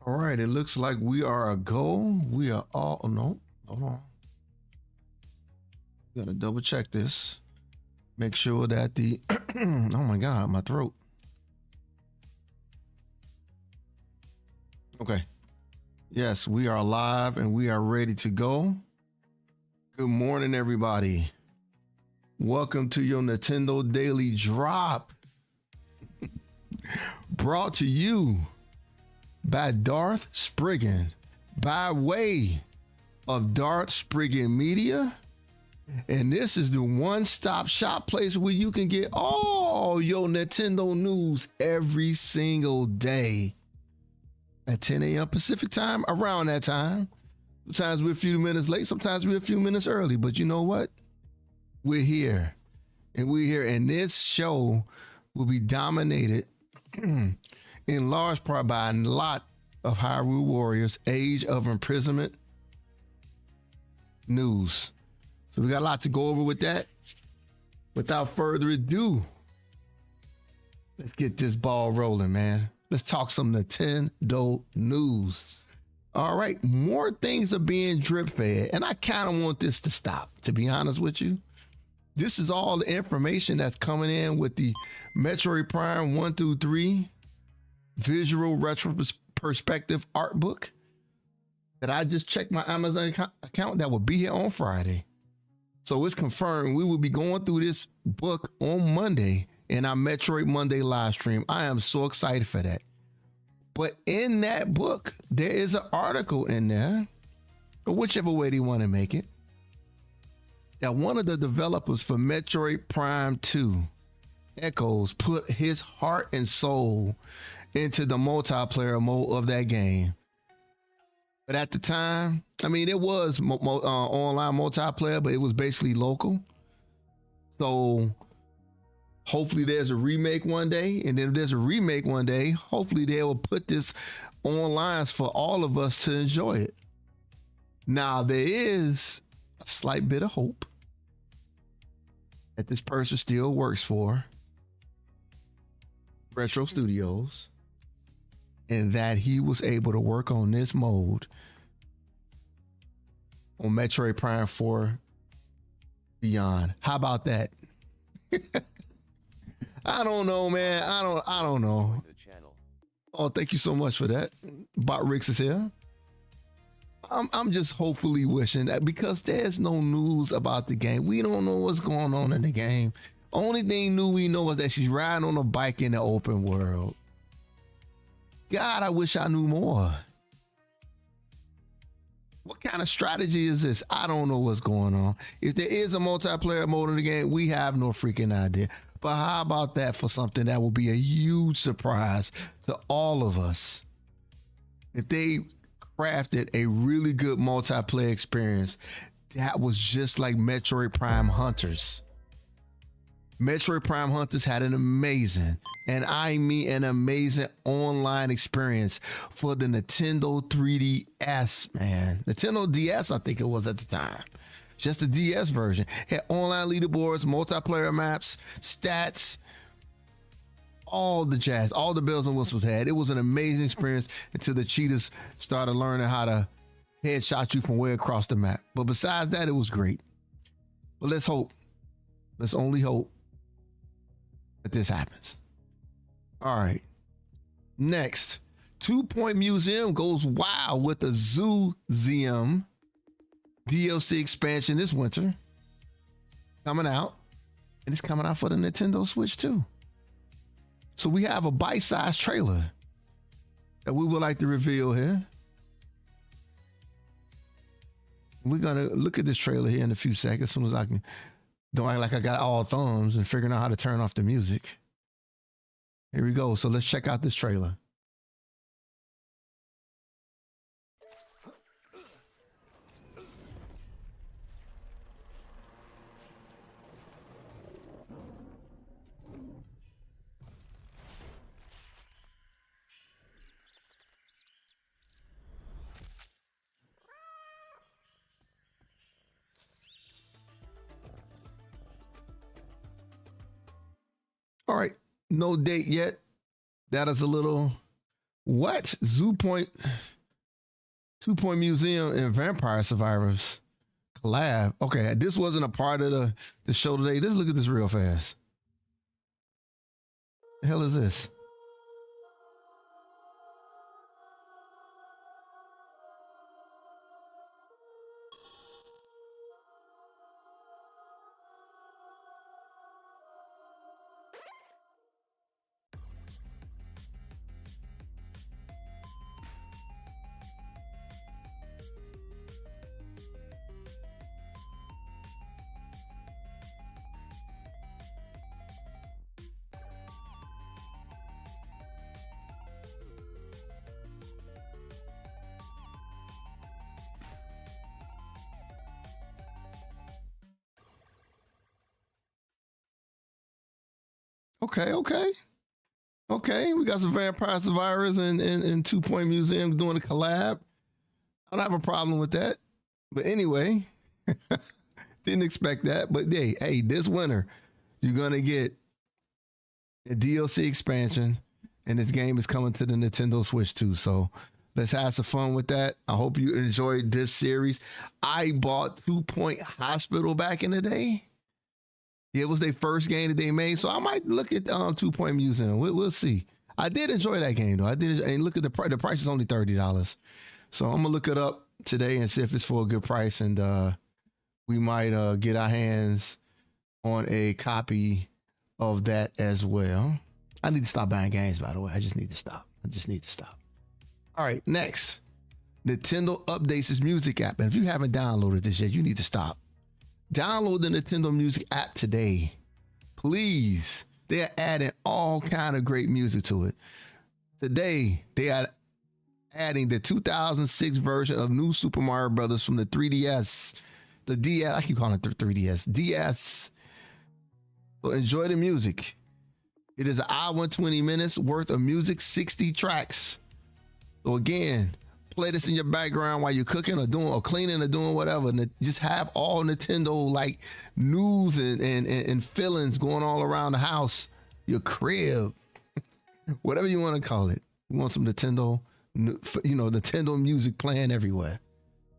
All right, it looks like we are a go. We are all, oh, no, hold on. Gotta double check this. Make sure that the, oh my God, my throat. Okay. Yes, we are live and we are ready to go. Good morning, everybody. Welcome to your Nintendo Daily Drop. Brought to you by Darth Spriggan, by way of Darth Spriggan Media. And this is the one-stop shop place where you can get all your Nintendo news every single day at 10 a.m. Pacific time, around that time. Sometimes we're a few minutes late, sometimes we're a few minutes early, but you know what? We're here. And we're here, and this show will be dominated in large part by a lot of Hyrule Warriors Age of Imprisonment news. So we got a lot to go over with that. Without further ado, let's get this ball rolling, man. Let's talk some Nintendo news. All right, more things are being drip fed, and I kind of want this to stop, to be honest with you. This is all the information that's coming in with the Metroid Prime 1 through 3 visual retro perspective art book that I just checked my Amazon account that will be here on Friday. So it's confirmed we will be going through this book on Monday in our Metroid Monday live stream. I am so excited for that. But in that book, there is an article in there, or whichever way they want to make it, that one of the developers for Metroid Prime 2, Echoes, put his heart and soul into the multiplayer mode of that game. But at the time, I mean, it was online multiplayer, but it was basically local. So hopefully there's a remake one day. And then if there's a remake one day, hopefully they will put this online for all of us to enjoy it. Now, there is a slight bit of hope that this person still works for Retro Studios and that he was able to work on this mode on Metroid Prime 4 Beyond. How about that? I don't know, man. I don't know. Oh, thank you so much for that. Bot Rix is here. I'm just hopefully wishing that, because there's no news about the game. We don't know what's going on in the game. Only thing new we know is that she's riding on a bike in the open world. God, I wish I knew more. What kind of strategy is this? I don't know what's going on. If there is a multiplayer mode in the game, we have no freaking idea. But how about that for something that will be a huge surprise to all of us? If they crafted a really good multiplayer experience that was just like Metroid Prime Hunters. Metroid Prime Hunters had an amazing, and I mean an amazing online experience for the Nintendo 3DS, man. Nintendo DS, I think it was at the time. Just the DS version. Had online leaderboards, multiplayer maps, stats, all the jazz, all the bells and whistles had. It was an amazing experience until the cheaters started learning how to headshot you from way across the map. But besides that, it was great. But let's hope. Let's only hope that this happens. All right. Next, 2 Point Museum goes wild with the Zoozium DLC expansion this winter. Coming out. And it's coming out for the Nintendo Switch too. So we have a bite-sized trailer that we would like to reveal here. We're gonna look at this trailer here in a few seconds, as soon as I can. Don't act like I got all thumbs and figuring out how to turn off the music. Here we go. So let's check out this trailer. All right, no date yet. That is a little What? Zoo Point, 2 Point Museum and Vampire Survivors collab. Okay, this wasn't a part of the show today. Let's look at this real fast. The hell is this? Okay. We got some Vampire Survivors and 2 Point Museum doing a collab. I don't have a problem with that. But anyway, didn't expect that. But hey, this winter, you're going to get a DLC expansion, and this game is coming to the Nintendo Switch too. So let's have some fun with that. I hope you enjoyed this series. I bought 2 Point Hospital back in the day. It was their first game that they made, so I might look at 2 Point Museum. We'll see. I did enjoy that game though. I did, and look at the price. The price is only $30, so I'm gonna look it up today and see if it's for a good price, and we might get our hands on a copy of that as well. I need to stop buying games, by the way. I just need to stop. All right, next, Nintendo updates its music app, and if you haven't downloaded this yet, you need to stop. Download the Nintendo Music app today, please. They are adding all kind of great music to it. Today, they are adding the 2006 version of New Super Mario Brothers from the 3DS. The DS, I keep calling it the 3DS. DS. So enjoy the music. It is an hour and 20 minutes worth of music, 60 tracks. So again, play this in your background while you're cooking or doing or cleaning or doing whatever. And just have all Nintendo like news and feelings going all around the house, your crib, whatever you want to call it. You want some Nintendo, Nintendo music playing everywhere.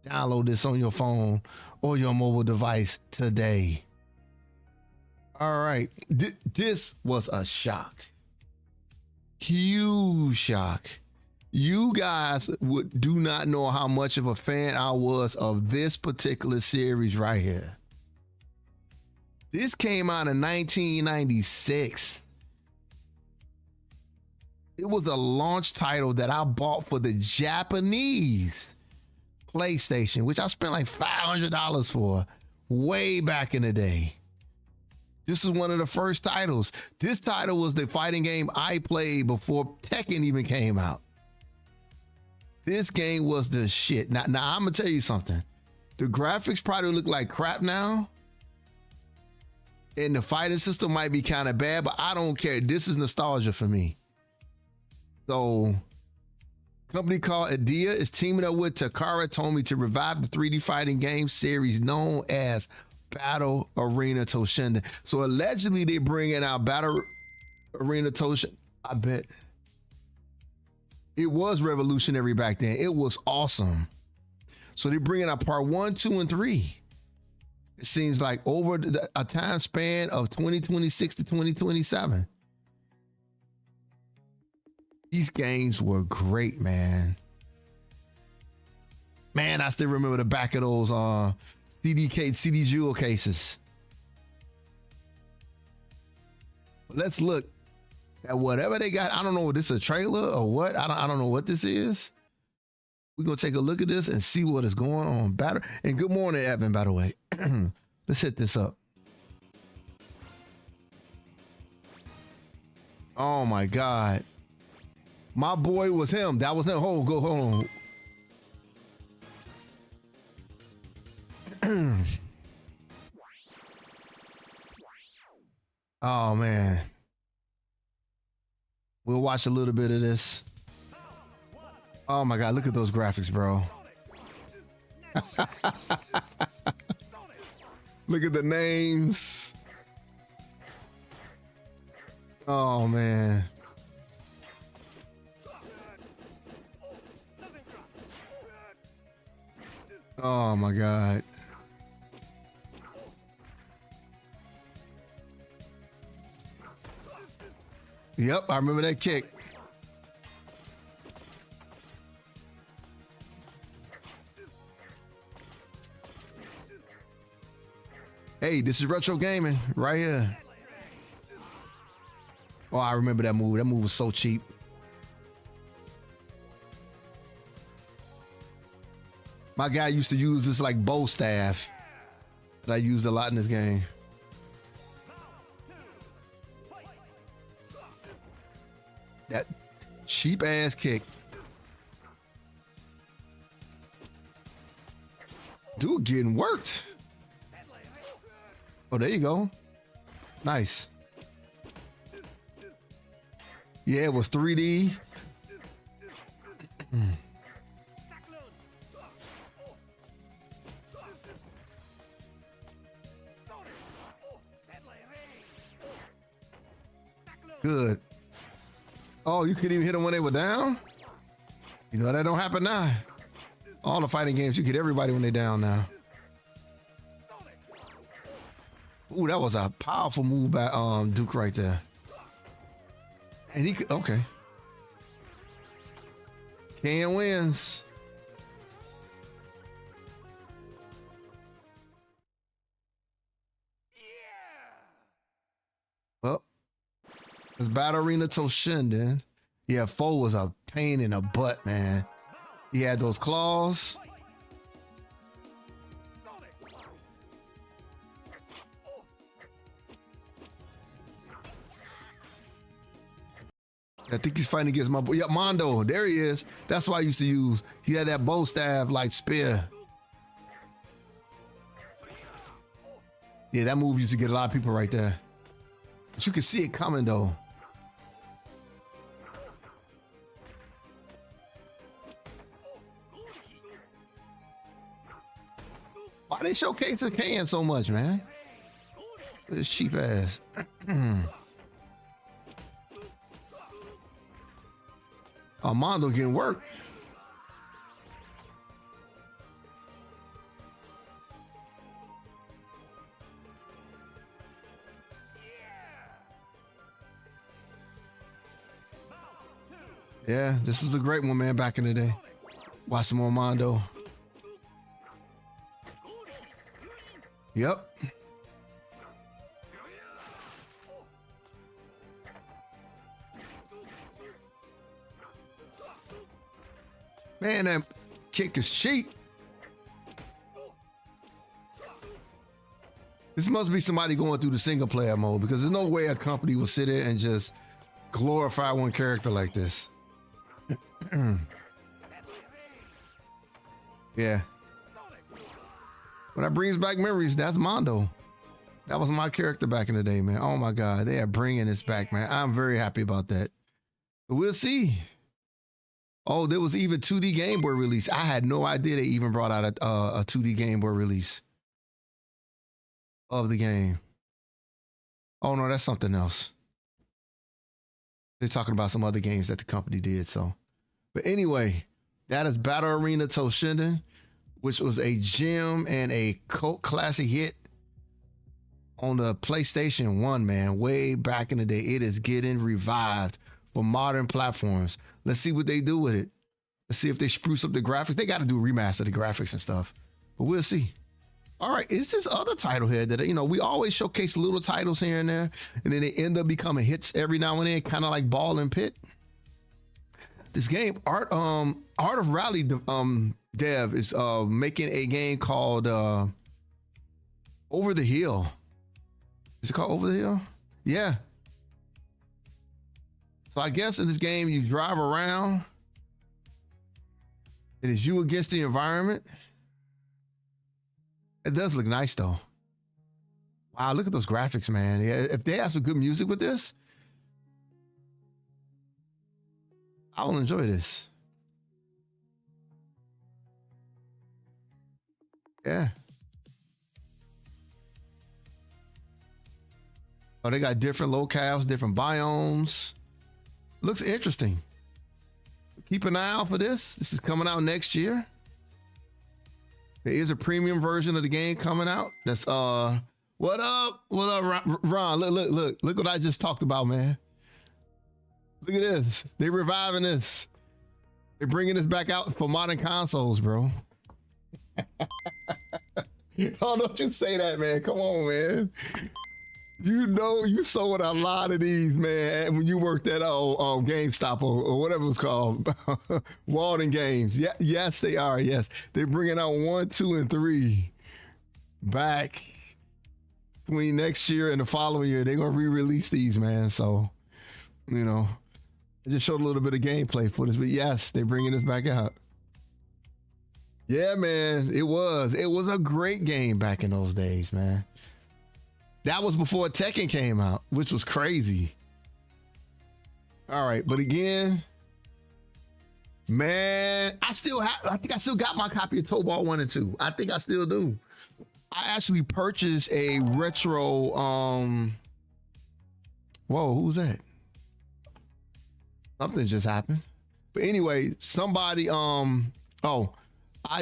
Download this on your phone or your mobile device today. All right. This was a shock. Huge shock. You guys do not know how much of a fan I was of this particular series right here. This came out in 1996. It was a launch title that I bought for the Japanese PlayStation, which I spent like $500 for way back in the day. This is one of the first titles. This title was the fighting game I played before Tekken even came out. This game was the shit. Now I'm gonna tell you something. The graphics probably look like crap now, and the fighting system might be kind of bad, but I don't care. This is nostalgia for me. So, a company called Idea is teaming up with Takara Tomy to revive the 3D fighting game series known as Battle Arena Toshinden. So allegedly they bringing out Battle Arena Toshinden. I bet. It was revolutionary back then. It was awesome. So they're bringing out part 1, 2, and 3. It seems like over a time span of 2026 to 2027. These games were great, man. Man, I still remember the back of those CD Jewel cases. Let's look at whatever they got. I don't know if this is a trailer or what. I don't know what this is. We're gonna take a look at this and see what is going on. And good morning, Evan, by the way. Let's hit this up. Oh my God. My boy was him. That was him. Hold on. Oh man. We'll watch a little bit of this. Oh my God, look at those graphics, bro. Look at the names. Oh man. Oh my God. Yep, I remember that kick. Hey, this is retro gaming right here. Oh, I remember that move. That move was so cheap. My guy used to use this like bow staff that I used a lot in this game. That cheap ass kick. Dude getting worked. Oh, there you go. Nice. Yeah, it was 3D. Good. Oh, you couldn't even hit them when they were down? You know, that don't happen now. All the fighting games, you get everybody when they're down now. Ooh, that was a powerful move by Duke right there. And he could, okay. Ken wins. Well, it's Battle Arena Toshinden. Yeah, Foe was a pain in the butt, man. He had those claws. I think he's fighting against my boy. Yeah, Mondo. There he is. That's why I used to use. He had that bow staff like spear. Yeah, that move used to get a lot of people right there. But you can see it coming though. Why they showcase a can so much, man? This cheap ass. Armando getting work. Yeah, this is a great one, man, back in the day. Watch some Armando. Yep. Man, that kick is cheap. This must be somebody going through the single player mode because there's no way a company will sit there and just glorify one character like this. Yeah. But that brings back memories. That's Mondo. That was my character back in the day, man. Oh my God. They are bringing this back, man. I'm very happy about that. But we'll see. Oh, there was even 2D Game Boy release. I had no idea they even brought out a 2D Game Boy release of the game. Oh no, that's something else. They're talking about some other games that the company did. So, but anyway, that is Battle Arena Toshinden, which was a gem and a cult classic hit on the PlayStation 1, man, way back in the day. It is getting revived for modern platforms. Let's see what they do with it. Let's see if they spruce up the graphics. They got to do a remaster of the graphics and stuff, but we'll see. All right, is this other title here that, you know, we always showcase little titles here and there, and then they end up becoming hits every now and then, kind of like Ball and Pit. This game, Art of Rally Dev is making a game called Over the Hill. Is it called Over the Hill? Yeah. So I guess in this game, you drive around. It is you against the environment. It does look nice though. Wow, look at those graphics, man. Yeah, if they have some good music with this, I will enjoy this. Yeah. Oh, they got different locales, different biomes. Looks interesting. Keep an eye out for this. This is coming out next year. There is a premium version of the game coming out. That's what up? What up, Ron? Look what I just talked about, man. Look at this. They reviving this. They're bringing this back out for modern consoles, bro. Oh, don't you say that, man. Come on, man. You know you sold a lot of these, man, when you worked at GameStop or whatever it's called. Walden Games. Yeah, yes, they are. Yes. They're bringing out 1, 2, and 3 back between next year and the following year. They're going to re-release these, man. So, you know, I just showed a little bit of gameplay footage, but yes, they're bringing this back out. Yeah, man, it was a great game back in those days, man. That was before Tekken came out, which was crazy. All right, but again, man, I think I still got my copy of Toe Ball 1 and 2. I think I still do. I actually purchased a retro, whoa, who's that? Something just happened. But anyway, somebody, I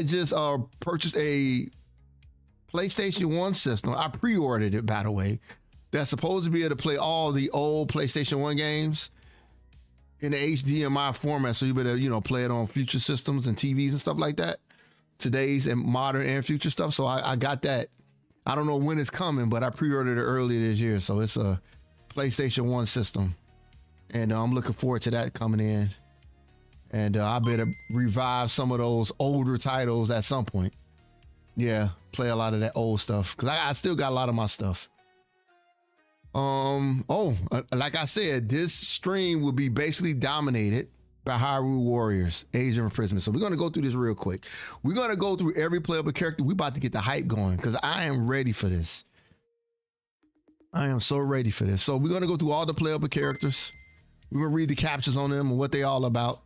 just purchased a PlayStation 1 system. I pre-ordered it, by the way. That's supposed to be able to play all the old PlayStation 1 games in the HDMI format. So you better, play it on future systems and TVs and stuff like that. Today's and modern and future stuff. So I got that. I don't know when it's coming, but I pre-ordered it earlier this year. So it's a PlayStation 1 system. And I'm looking forward to that coming in. And I better revive some of those older titles at some point. Yeah, play a lot of that old stuff. Because I still got a lot of my stuff. Like I said, this stream will be basically dominated by Hyrule Warriors, Age of Imprisonment. So we're going to go through this real quick. We're going to go through every playable character. We're about to get the hype going because I am ready for this. I am so ready for this. So we're going to go through all the playable characters. We're going to read the captions on them and what they all about.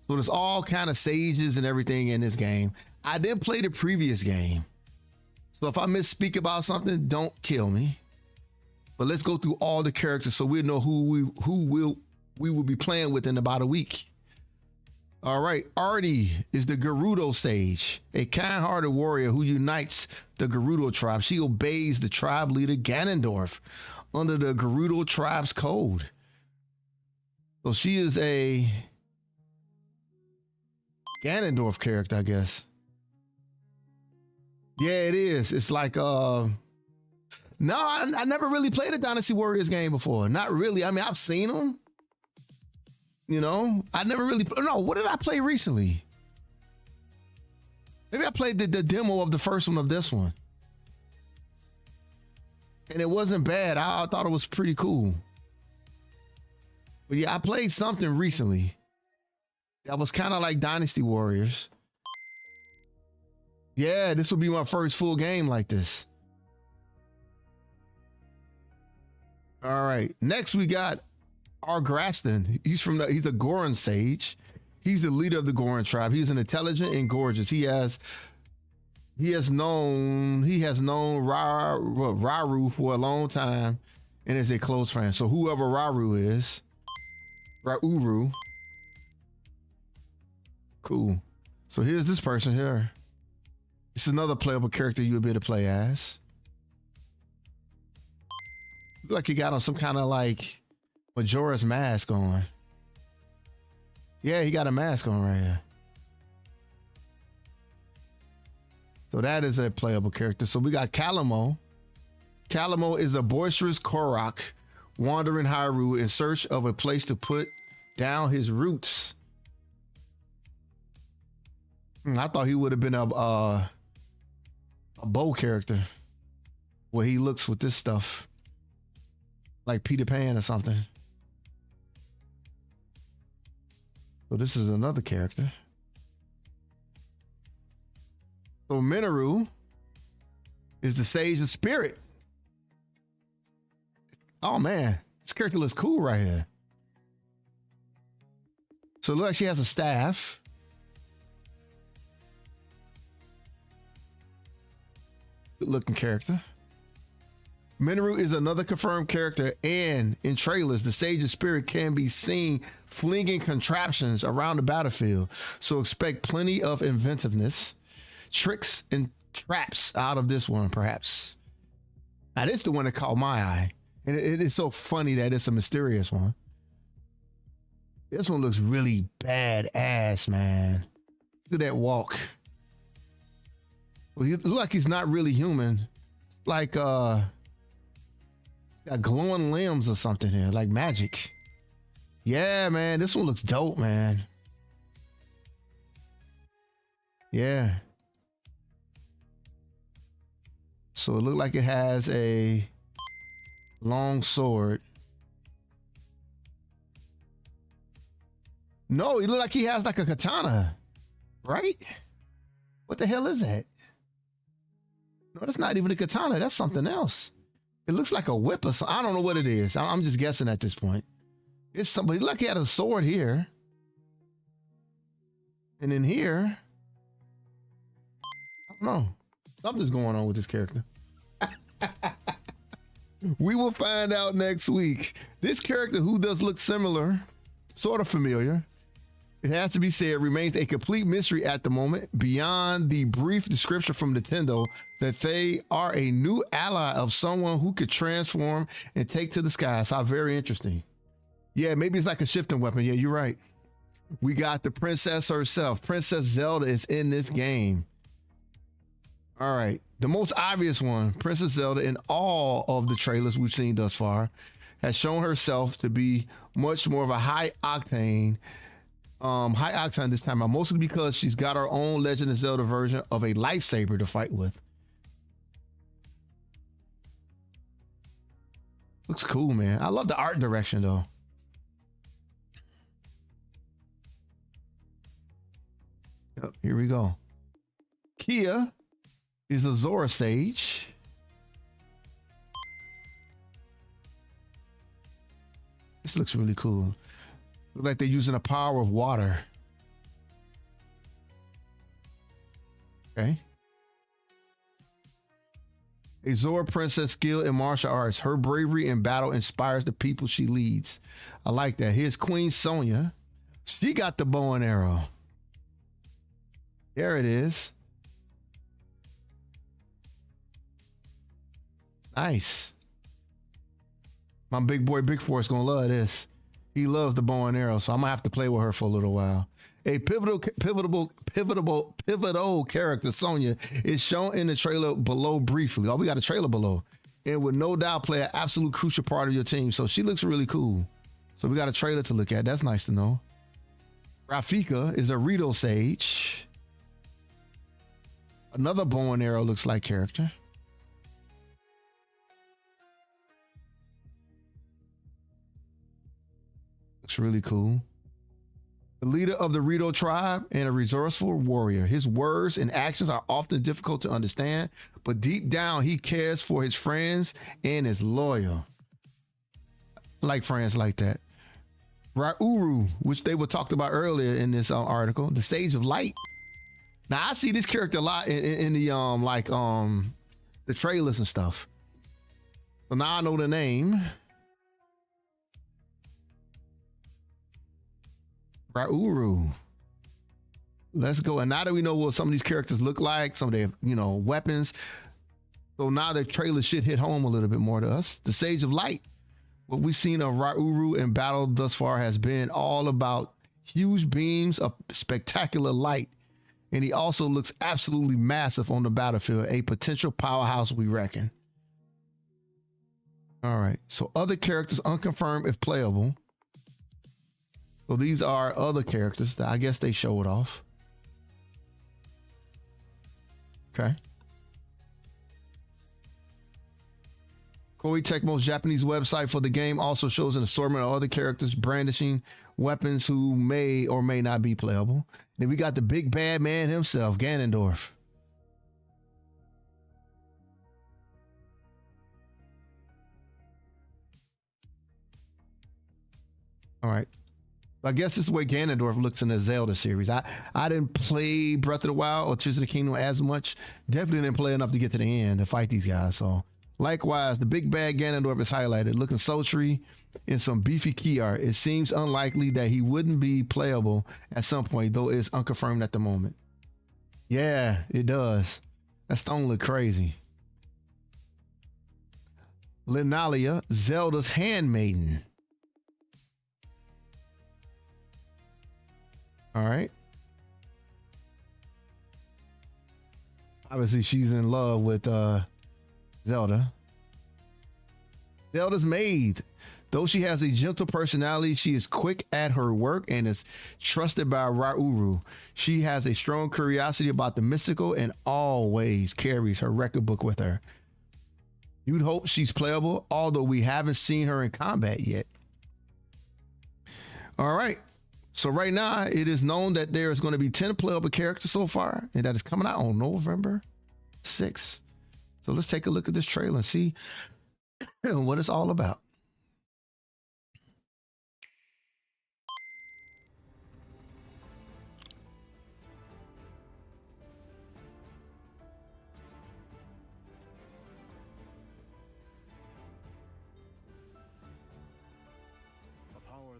So there's all kind of sages and everything in this game. I didn't play the previous game. So if I misspeak about something, don't kill me. But let's go through all the characters so we'll know who we will be playing with in about a week. All right, Artie is the Gerudo Sage, a kind-hearted warrior who unites the Gerudo tribe. She obeys the tribe leader Ganondorf under the Gerudo tribe's code. So she is a Ganondorf character, I guess. Yeah, it is. It's like, no, I never really played a Dynasty Warriors game before. Not really. I mean, I've seen them. I never really, no, what did I play recently? Maybe I played the demo of the first one of this one. And it wasn't bad. I thought it was pretty cool. But yeah, I played something recently that was kind of like Dynasty Warriors. Yeah, this will be my first full game like this. All right, next we got Argraston. He's a Goron sage. He's the leader of the Goron tribe. He's an intelligent and gorgeous. He has known Rauru for a long time and is a close friend. So whoever Rauru is, Rauru. Cool. So here's this person here. It's another playable character you would be able to play as. Look like he got on some kind of like Majora's mask on. Yeah, he got a mask on right here. So that is a playable character. So we got Calamo. Calamo is a boisterous Korok wandering Hyrule in search of a place to put down his roots. I thought he would have been a bow character where he looks with this stuff like Peter Pan or something. So this is another character. So Minoru is the Sage of Spirit. Oh man, this character looks cool right here. So it looks like she has a staff. Good looking character. Minoru is another confirmed character, and in trailers, the Sage of Spirit can be seen flinging contraptions around the battlefield. So expect plenty of inventiveness, tricks, and traps out of this one, perhaps. Now, this is the one that caught my eye. And it is so funny that it's a mysterious one. This one looks really badass, man. Look at that walk. Well, he looks like he's not really human. Like, got glowing limbs or something here, like magic. Yeah, man, this one looks dope, man. Yeah. So it looked like it has a long sword. No, he looked like he has like a katana, right? What the hell is that? No, that's not even a katana. That's something else. It looks like a whip or something. I don't know what it is. I'm just guessing at this point. It's somebody. Look, he had a sword here. And in here, I don't know. Something's going on with this character. We will find out next week. This character, who does look similar, sort of familiar, it has to be said, remains a complete mystery at the moment, beyond the brief description from Nintendo that they are a new ally of someone who could transform and take to the skies. How very interesting. Yeah, maybe it's like a shifting weapon. Yeah, you're right. We got the princess herself. Princess Zelda is in this game. All right. The most obvious one, Princess Zelda, in all of the trailers we've seen thus far, has shown herself to be much more of a high octane this time out, mostly because she's got her own Legend of Zelda version of a lightsaber to fight with. Looks cool, man. I love the art direction, though. Yep, here we go. Kia is a Zora Sage. This looks really cool. Look like they're using the power of water. Okay. A Zora princess skilled in martial arts. Her bravery in battle inspires the people she leads. I like that. Here's Queen Sonia. She got the bow and arrow. There it is. Nice. My big boy Big Four is gonna love this. He loves the bow and arrow, so I'm gonna have to play with her for a little while. A pivotal character, Sonya, is shown in the trailer below briefly. Oh, we got a trailer below. And would no doubt play an absolute crucial part of your team. So she looks really cool. So we got a trailer to look at. That's nice to know. Rafika is a Rito Sage. Another bow and arrow looks like character. Looks really cool. The leader of the Rito tribe and a resourceful warrior. His words and actions are often difficult to understand, but deep down he cares for his friends and is loyal. I like friends like that. Rauru, which they were talked about earlier in this article, the Sage of Light. Now I see this character a lot in the the trailers and stuff. So now I know the name. Rauru. Let's go. And now that we know what some of these characters look like, some of their, weapons. So now the trailer should hit home a little bit more to us. The Sage of Light. What we've seen of Rauru in battle thus far has been all about huge beams of spectacular light. And he also looks absolutely massive on the battlefield. A potential powerhouse, we reckon. All right. So other characters unconfirmed if playable. So these are other characters that I guess they showed off. Okay. Koei Tecmo's Japanese website for the game also shows an assortment of other characters brandishing weapons who may or may not be playable. Then we got the big bad man himself, Ganondorf. All right. I guess this is the way Ganondorf looks in the Zelda series. I didn't play Breath of the Wild or Tears of the Kingdom as much. Definitely didn't play enough to get to the end to fight these guys. So likewise, the big bad Ganondorf is highlighted, looking sultry in some beefy key art. It seems unlikely that he wouldn't be playable at some point, though it's unconfirmed at the moment. Yeah, it does. That stone look crazy. Linalia, Zelda's handmaiden. All right. Obviously, she's in love with Zelda. Zelda's maid. Though she has a gentle personality, she is quick at her work and is trusted by Rauru. She has a strong curiosity about the mystical and always carries her record book with her. You'd hope she's playable, although we haven't seen her in combat yet. All right. So right now, it is known that there is going to be 10 playable characters so far, and that is coming out on November 6th. So let's take a look at this trailer and see what it's all about.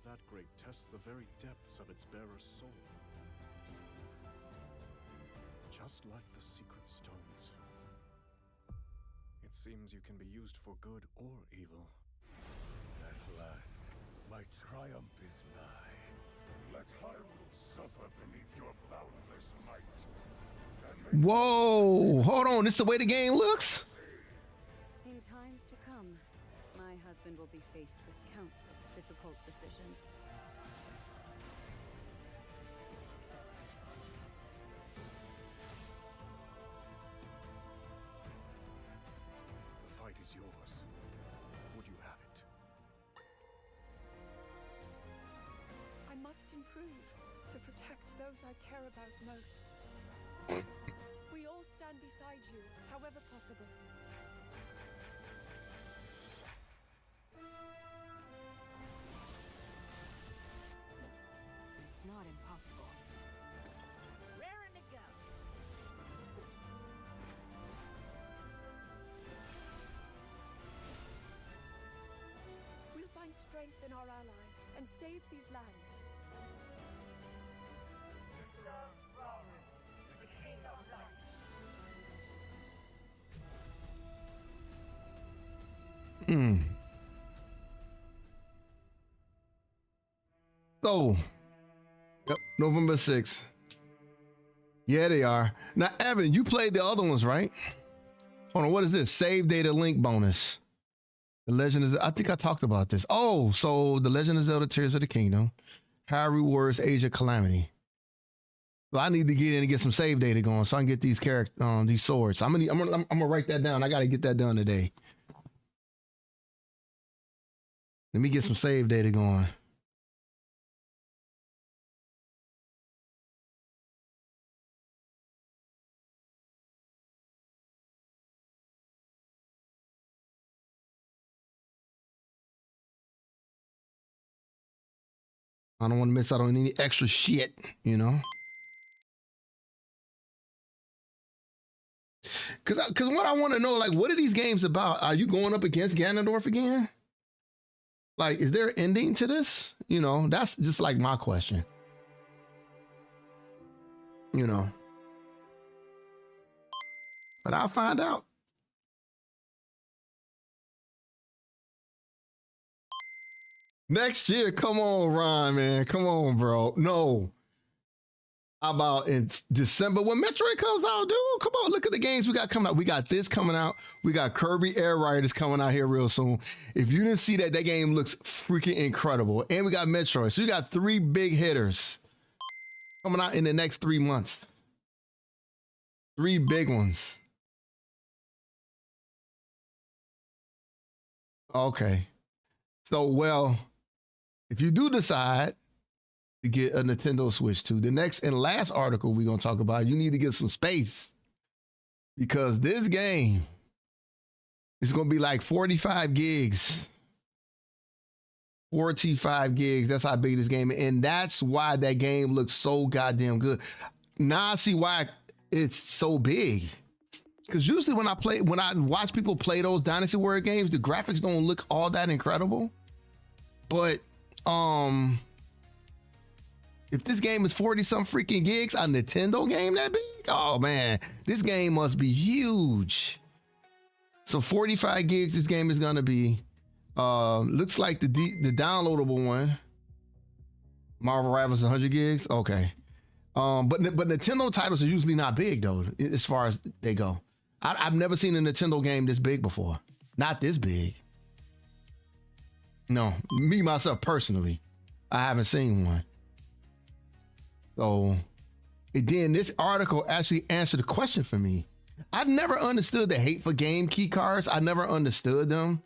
That great tests the very depths of its bearer's soul. Just like the secret stones. It seems you can be used for good or evil. At last, my triumph is nigh. Let Hyrule suffer beneath your boundless might. Whoa, hold on, this is the way the game looks? In times to come, my husband will be faced with countless difficult decisions. The fight is yours. Would you have it? I must improve to protect those I care about most. We all stand beside you, however possible. It's not impossible. Raring to go. We'll find strength in our allies and save these lands. To serve Rauru, the King of Light. So, yep, November 6th. Yeah, they are. Now, Evan, you played the other ones, right? Hold on, what is this? Save data link bonus. The Legend is, I think I talked about this. Oh, so The Legend of Zelda Tears of the Kingdom, Hyrule Warriors Age of Calamity. So I need to get in and get some save data going so I can get these these swords. I'm gonna write that down. I gotta get that done today. Let me get some save data going. I don't want to miss out on any extra shit, you know? Cause what I want to know, like, what are these games about? Are you going up against Ganondorf again? Like, is there an ending to this? You know, that's just like my question. You know. But I'll find out. Next year, come on, Ron, man. Come on, bro. No. How about in December when Metroid comes out, dude? Come on, look at the games we got coming out. We got this coming out. We got Kirby Air Riders coming out here real soon. If you didn't see that, that game looks freaking incredible. And we got Metroid. So you got 3 big hitters coming out in the next 3 months. 3 big ones. Okay. So, well, if you do decide to get a Nintendo Switch 2, the next and last article we're going to talk about, you need to get some space because this game is going to be like 45 gigs. 45 gigs. That's how big this game is. And that's why that game looks so goddamn good. Now I see why it's so big. Because usually when I watch people play those Dynasty Warrior games, the graphics don't look all that incredible. But If this game is 40 some freaking gigs, a Nintendo game that big? Oh man, this game must be huge. So 45 gigs this game is gonna be. Looks like the downloadable one. Marvel Rivals 100 gigs. Okay. But Nintendo titles are usually not big though, as far as they go. I've never seen a Nintendo game this big before. Not this big. No, me myself personally, I haven't seen one. So, and then this article actually answered a question for me. I never understood the hate for game key cards. I never understood them.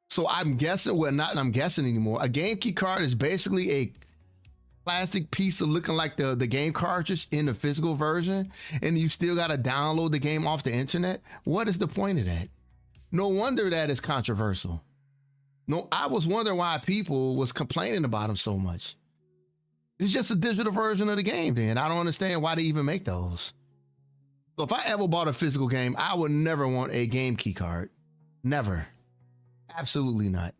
So I'm guessing, well, not I'm guessing anymore. A game key card is basically a plastic piece of looking like the game cartridge in the physical version, and you still got to download the game off the internet. What is the point of that? No wonder that is controversial. No, I was wondering why people was complaining about them so much. It's just a digital version of the game then. I don't understand why they even make those. So if I ever bought a physical game, I would never want a game key card. Never. Absolutely not.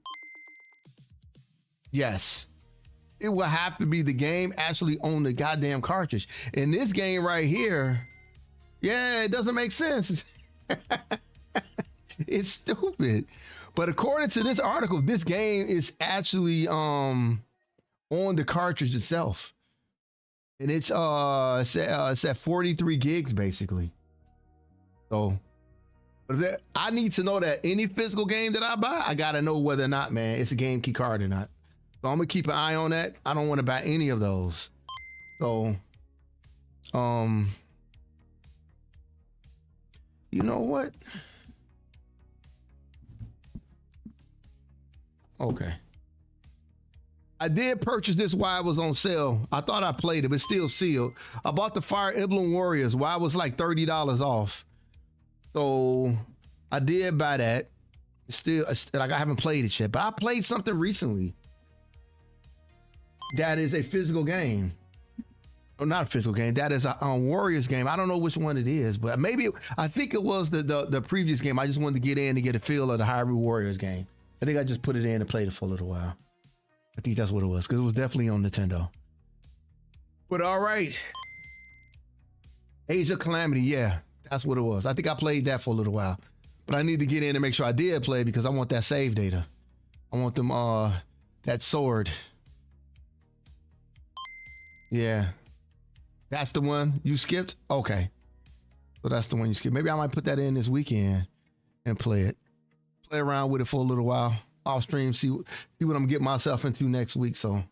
Yes. It will have to be the game actually on the goddamn cartridge. In this game right here, yeah, it doesn't make sense. It's stupid. But according to this article, this game is actually on the cartridge itself. And it's at 43 gigs basically. So but I need to know that any physical game that I buy, I gotta know whether or not, man, it's a game key card or not. So I'm gonna keep an eye on that. I don't want to buy any of those. So, you know what? Okay. I did purchase this while it was on sale. I thought I played it, but still sealed. I bought the Fire Emblem Warriors while it was like $30 off. So I did buy that. Still, like I haven't played it yet, but I played something recently. That is a physical game. Oh, not a physical game. That is a Warriors game. I don't know which one it is, but maybe I think it was the previous game. I just wanted to get in to get a feel of the Hyrule Warriors game. I think I just put it in and played it for a little while. I think that's what it was, because it was definitely on Nintendo. But all right. Age of Calamity, yeah, that's what it was. I think I played that for a little while. But I need to get in and make sure I did play because I want that save data. I want them that sword. Yeah. That's the one you skipped? Okay. So that's the one you skipped. Maybe I might put that in this weekend and play it. Play around with it for a little while. Off stream, see what I'm getting myself into next week. So,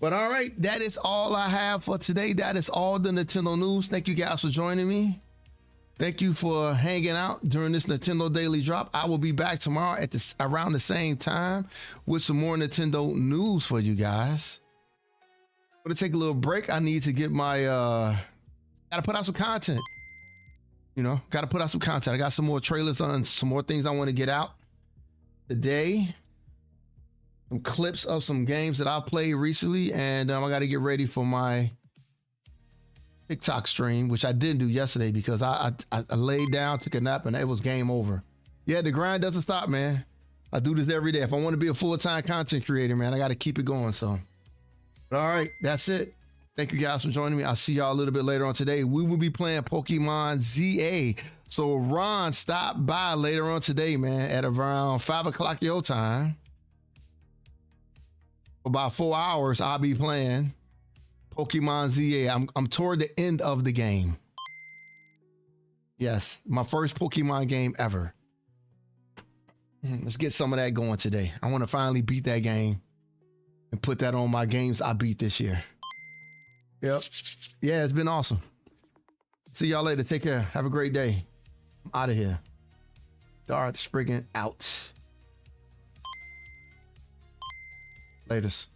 but all right, that is all I have for today. That is all the Nintendo news. Thank you guys for joining me. Thank you for hanging out during this Nintendo Daily Drop. I will be back tomorrow at around the same time with some more Nintendo news for you guys. I'm gonna take a little break. I need to get my gotta put out some content. You know, gotta put out some content. I got some more trailers on some more things I want to get out today. Some clips of some games that I've played recently, and I got to get ready for my TikTok stream, which I didn't do yesterday because I laid down, took a nap, and it was game over. Yeah, the grind doesn't stop, man. I do this every day. If I want to be a full-time content creator, man, I got to keep it going. So, but all right, that's it. Thank you guys for joining me. I'll see y'all a little bit later on today. We will be playing Pokemon ZA. So Ron, stop by later on today, man, at around 5 o'clock your time. For about 4 hours, I'll be playing Pokemon ZA. I'm toward the end of the game. Yes, my first Pokemon game ever. Let's get some of that going today. I want to finally beat that game and put that on my games I beat this year. Yep. Yeah, it's been awesome. See y'all later. Take care. Have a great day. I'm out of here. Darth Spriggan out. Latest.